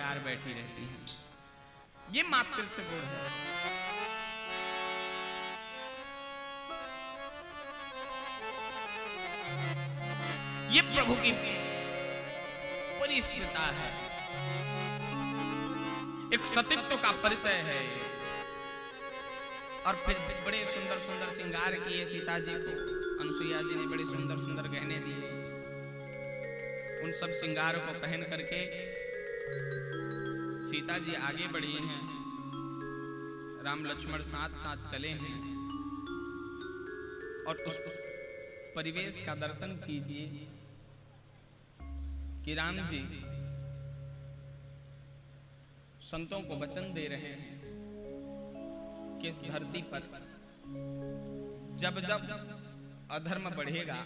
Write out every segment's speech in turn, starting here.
तैयार बैठी रहती हैं। ये मातृत्व गुण है। ये प्रभु की परिस्मिता है, एक सतीत्व का परिचय है। और फिर बड़े सुंदर सुंदर श्रृंगार किए सीता जी को, अनुसुईया जी ने बड़े सुंदर सुंदर गहने दिए। उन सब श्रृंगार को पहन करके सीता जी आगे बढ़ी हैं, राम लक्ष्मण साथ साथ चले हैं। और उस परिवेश का दर्शन कीजिए कि राम जी संतों को वचन दे रहे हैं कि इस धरती पर जब जब अधर्म बढ़ेगा,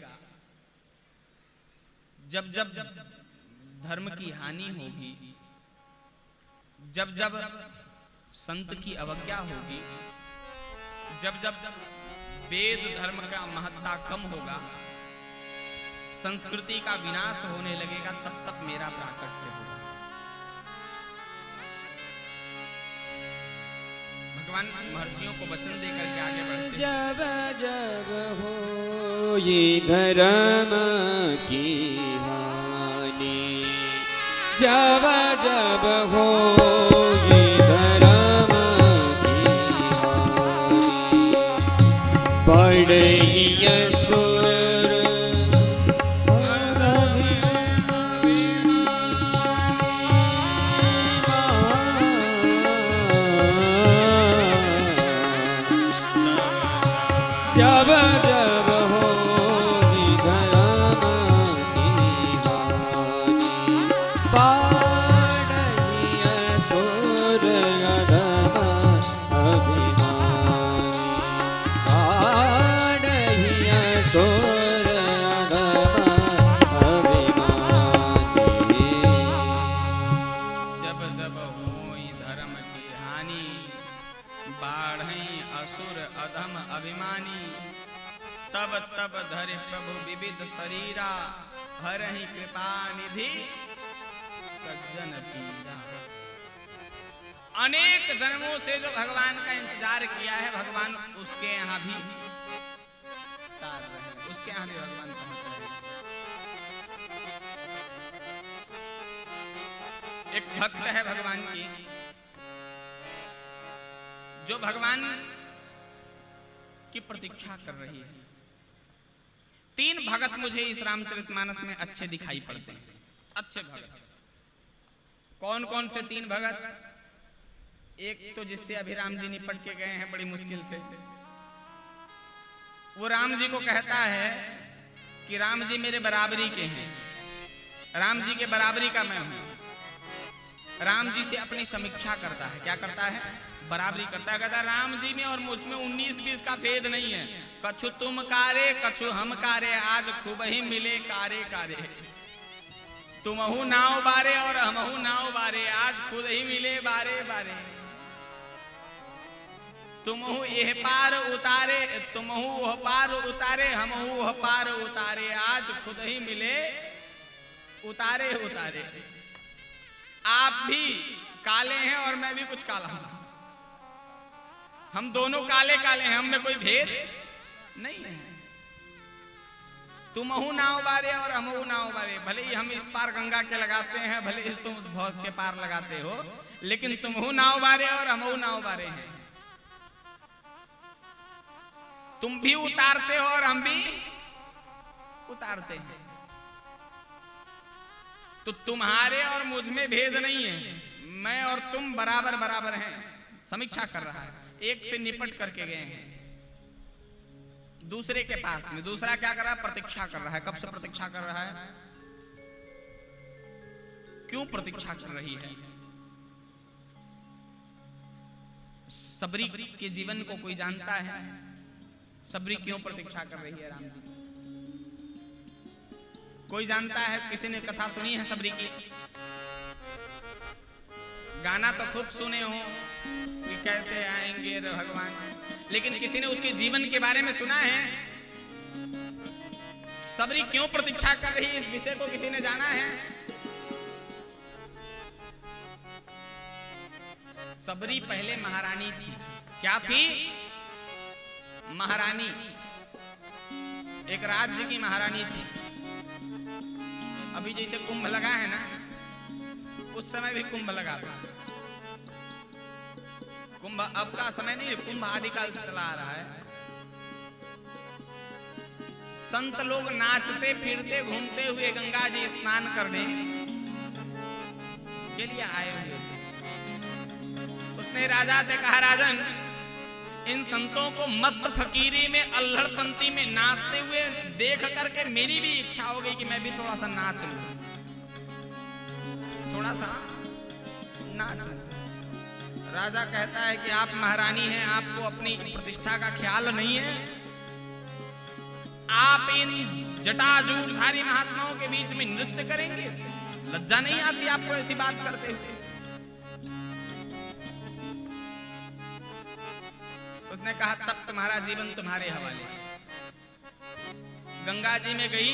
जब जब धर्म की हानि होगी, जब जब संत की अवज्ञा होगी, जब जब वेद धर्म का महत्ता कम होगा, संस्कृति का विनाश होने लगेगा, तब तक मेरा प्राकट्य होगा। भगवान महर्षियों को वचन देकर के आगे बढ़ते हैं। जब जब हो ये धर्म की हानि, जब जब हो ये धर्म की हानि, बड़े ही असुर जब जब हो धर्म की हानि, बाढ़ी असुर अधम अभिमानी, बाढ़ी असुर अधम अभिमानी। जब जब होई धर्म की हानि, बाढ़ई असुर अधम अभिमानी, तब तब धरे प्रभु विविध शरीरा, हरहि कृपा निधि सज्जन पीरा। अनेक जन्मों से जो भगवान का इंतजार किया है, भगवान उसके यहाँ भी तार रहे हैं, उसके यहाँ भी भगवान पहुंच रहे हैं। एक भक्त है भगवान की, जो भगवान की प्रतीक्षा कर रही है। तीन भगत मुझे इस रामचरितमानस में अच्छे दिखाई पड़ते हैं, अच्छे भगत। कौन कौन से तीन भगत? एक तो जिससे अभी राम जी निपट के गए हैं बड़ी मुश्किल से, वो राम जी को कहता है कि राम जी मेरे बराबरी के हैं, राम जी के बराबरी का मैं हूं। राम जी से अपनी समीक्षा करता है। क्या करता है? बराबरी करता है। कहता है राम जी में और मुझमें 19-20 का भेद नहीं है। कछु तुम कारे कछु हम कारे, आज खूब ही मिले कारे कारे। तुमहु नाव बारे और हमहु नाव बारे, आज खुद ही मिले बारे बारे। तुमहु एह पार उतारे, तुमहु ओह पार उतारे, हमहु ओह पार उतारे, आज खुद ही मिले उतारे उतारे। आप भी काले हैं और मैं भी कुछ काला हूं, हम दोनों काले काले हैं, हम में कोई भेद नहीं है। तुमहु नाव बारे और हमहु नाव बारे, भले ही हम इस पार गंगा के लगाते हैं, भले ही तुम भौत के पार लगाते हो, लेकिन तुमहु नाव बारे और हमहु नाव बारे हैं। तुम भी उतारते हो और हम भी उतारते हैं। तो तुम्हारे और मुझ में भेद नहीं है, मैं और तुम बराबर बराबर हैं। समीक्षा कर रहा है, एक से निपट करके गए हैं दूसरे के पास में। दूसरा क्या कर रहा है? प्रतीक्षा कर रहा है। कब से प्रतीक्षा कर रहा है? क्यों प्रतीक्षा कर रही है? सबरी के जीवन को कोई जानता है? सबरी क्यों प्रतीक्षा कर रही है राम जी? कोई जानता है? किसी ने कथा सुनी है सबरी की? गाना तो खूब सुने हो कि कैसे आएंगे भगवान, लेकिन किसी ने उसके जीवन के बारे में सुना है? सबरी क्यों प्रतीक्षा कर रही है, इस विषय को किसी ने जाना है? सबरी पहले महारानी थी। क्या थी? महारानी, एक राज्य की महारानी थी। अभी जैसे कुंभ लगा है ना, उस समय भी कुंभ लगा था। कुंभ अब का समय नहीं, कुंभ आदिकाल से चला आ रहा है। संत लोग नाचते फिरते घूमते हुए गंगा जी स्नान करने के लिए आए हुए थे। उसने राजा से कहा, राजन, इन संतों को मस्त फकीरी में अल्हड़पंती में नाचते हुए देख करके मेरी भी इच्छा हो गई कि मैं भी थोड़ा सा नाच लूं, थोड़ा सा नाच। राजा कहता है कि आप महारानी हैं, आपको अपनी प्रतिष्ठा का ख्याल नहीं है। आप इन जटाजूटधारी महात्माओं के बीच में नृत्य करेंगे? लज्जा नहीं आती आपको ऐसी बात करते हुए? उसने कहा, तब तुम्हारा जीवन तुम्हारे हवाले। गंगा जी में गई,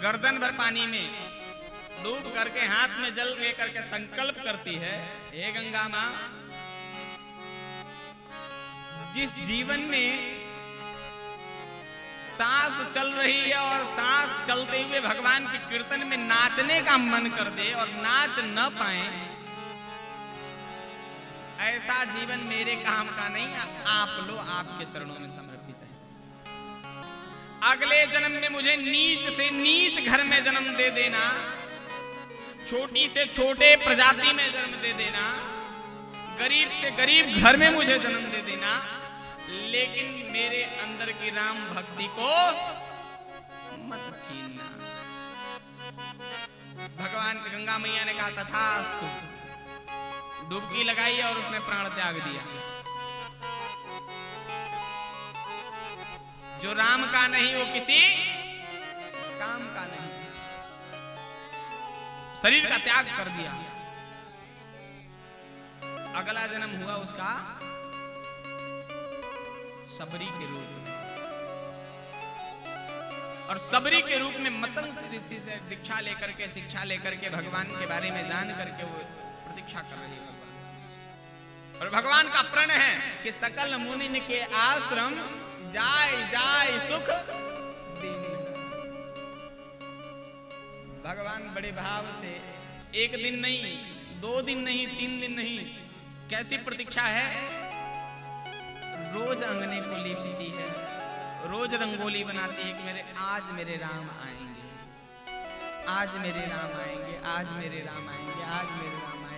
गर्दन भर पानी में डूब करके हाथ में जल लेकर के संकल्प करती है, हे गंगा मां, जिस जीवन में सांस चल रही है और सांस चलते हुए भगवान के कीर्तन में नाचने का मन कर दे और नाच न पाए, ऐसा जीवन मेरे काम का नहीं। आप लो, आपके चरणों में समर्पित है। अगले जन्म में मुझे नीच से नीच घर में जन्म दे देना, छोटी से छोटे प्रजाति में जन्म दे देना, गरीब से गरीब घर में मुझे जन्म दे देना, लेकिन मेरे अंदर की राम भक्ति को मत छीनना। भगवान गंगा मैया ने कहा, तथास्तु। डुबकी लगाई और उसने प्राण त्याग दिया। जो राम का नहीं वो किसी काम का नहीं, शरीर का त्याग कर दिया। अगला जन्म हुआ उसका सबरी के रूप में, और सबरी के रूप में मतंग ऋषि से दीक्षा लेकर के, शिक्षा लेकर के, भगवान के बारे में जान करके वो प्रतीक्षा कर रही है। और भगवान का प्रण है कि सकल मुनिन के आश्रम जाय जाय सुख दीन। भगवान बड़े भाव से एक दिन नहीं, 2 दिन नहीं, 3 दिन नहीं, कैसी प्रतीक्षा है? रोज अंगने को लीपती है, रोज रंगोली बनाती है कि आज मेरे राम आएंगे, आज मेरे राम आएंगे, आज मेरे राम आएंगे, आज मेरे राम आएंगे।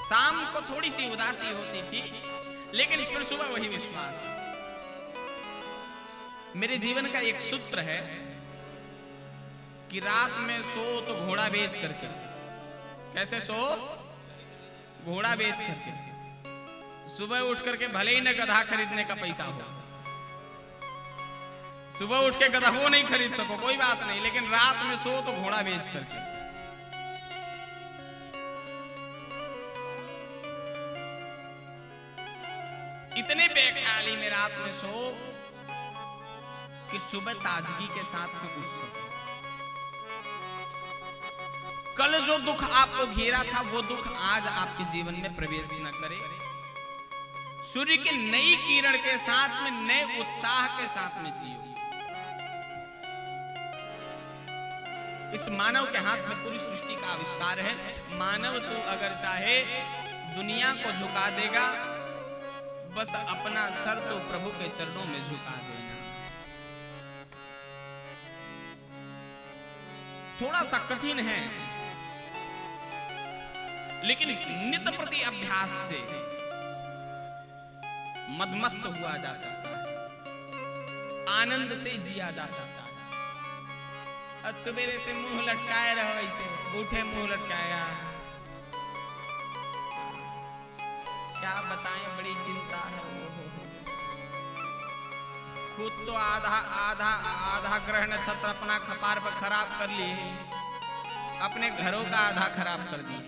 शाम को थोड़ी सी उदासी होती थी, लेकिन फिर सुबह वही विश्वास। मेरे जीवन का एक सूत्र है कि रात में सो तो घोड़ा बेच करके। कैसे सो? घोड़ा बेच करके। सुबह उठ करके भले ही न गधा खरीदने का पैसा हो, सुबह उठ के गधा वो नहीं खरीद सको, कोई बात नहीं, लेकिन रात में सो तो घोड़ा बेच करके। इतने बेख्याली में रात में सो कि सुबह ताजगी के साथ में उठ सको। कल जो दुख आपको घेरा था वो दुख आज आपके जीवन में प्रवेश न करे। सूर्य की नई किरण के साथ में, नए उत्साह के साथ में जियो। इस मानव के हाथ में पूरी सृष्टि का आविष्कार है। मानव तू अगर चाहे दुनिया को झुका देगा, बस अपना सर तो प्रभु के चरणों में झुका देना। थोड़ा सा कठिन है, लेकिन नित्य प्रति अभ्यास से मदमस्त हुआ जा सकता है, आनंद से जिया जा सकता है। आज सवेरे से मुंह लटकाए रहो, ऐसे उठे मुंह लटकाया, क्या बताएं, बड़ी चिंता है। खुद तो आधा ग्रह नक्षत्र अपना कपार पर खराब कर लिए, अपने घरों का आधा खराब कर दिए।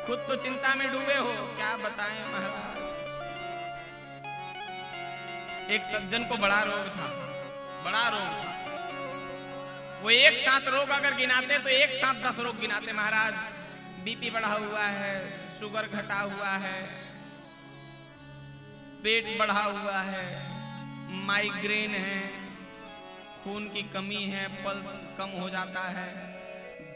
खुद तो चिंता में डूबे हो, क्या बताएं महाराज। एक सज्जन को बड़ा रोग था, बड़ा रोग था। वो एक साथ रोग अगर गिनाते तो एक साथ 10 रोग गिनाते। महाराज बीपी बढ़ा हुआ है, शुगर घटा हुआ है, पेट बढ़ा हुआ है, माइग्रेन है, खून की कमी है, पल्स कम हो जाता है,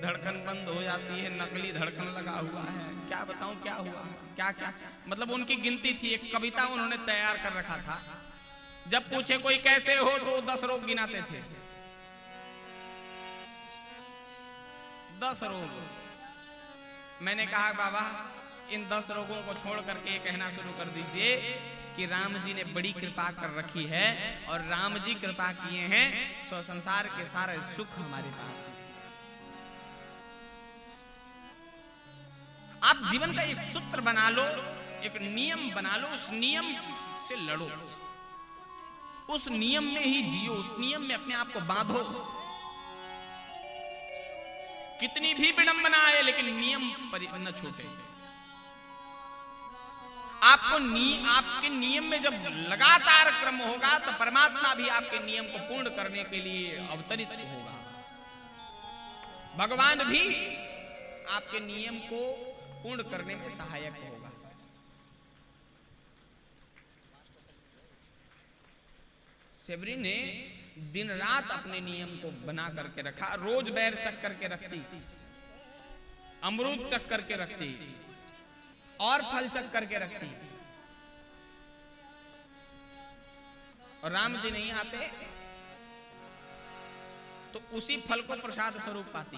धड़कन बंद हो जाती है, नकली धड़कन लगा हुआ है, क्या बताऊं क्या हुआ, क्या क्या मतलब उनकी गिनती थी। एक कविता उन्होंने तैयार कर रखा था। जब पूछे कोई कैसे हो तो 10 रोग गिनाते थे। 10 रोग। मैंने कहा बाबा इन 10 रोगों को छोड़ करके ये कहना शुरू कर दीजिए कि राम जी ने बड़ी कृपा कर रखी है और राम जी कृपा किए हैं तो संसार के सारे सुख हमारे पास है। आप जीवन का एक सूत्र बना लो, एक नियम बना लो, उस नियम से लड़ो, उस नियम में ही जियो, उस नियम में अपने आप को बांधो। कितनी भी विडंबना आए लेकिन नियम पर न छूटे। आपके नियम में जब लगातार क्रम होगा तो परमात्मा भी आपके नियम को पूर्ण करने के लिए अवतरित होगा। भगवान भी आपके नियम को पूर्ण करने में सहायक होगा। सेवरी ने दिन रात अपने नियम को बना करके रखा। रोज बैर चक करके रखती, अमरूद चक करके रखती और फल चक करके रखती, और राम जी नहीं आते तो उसी फल को प्रसाद स्वरूप पाती।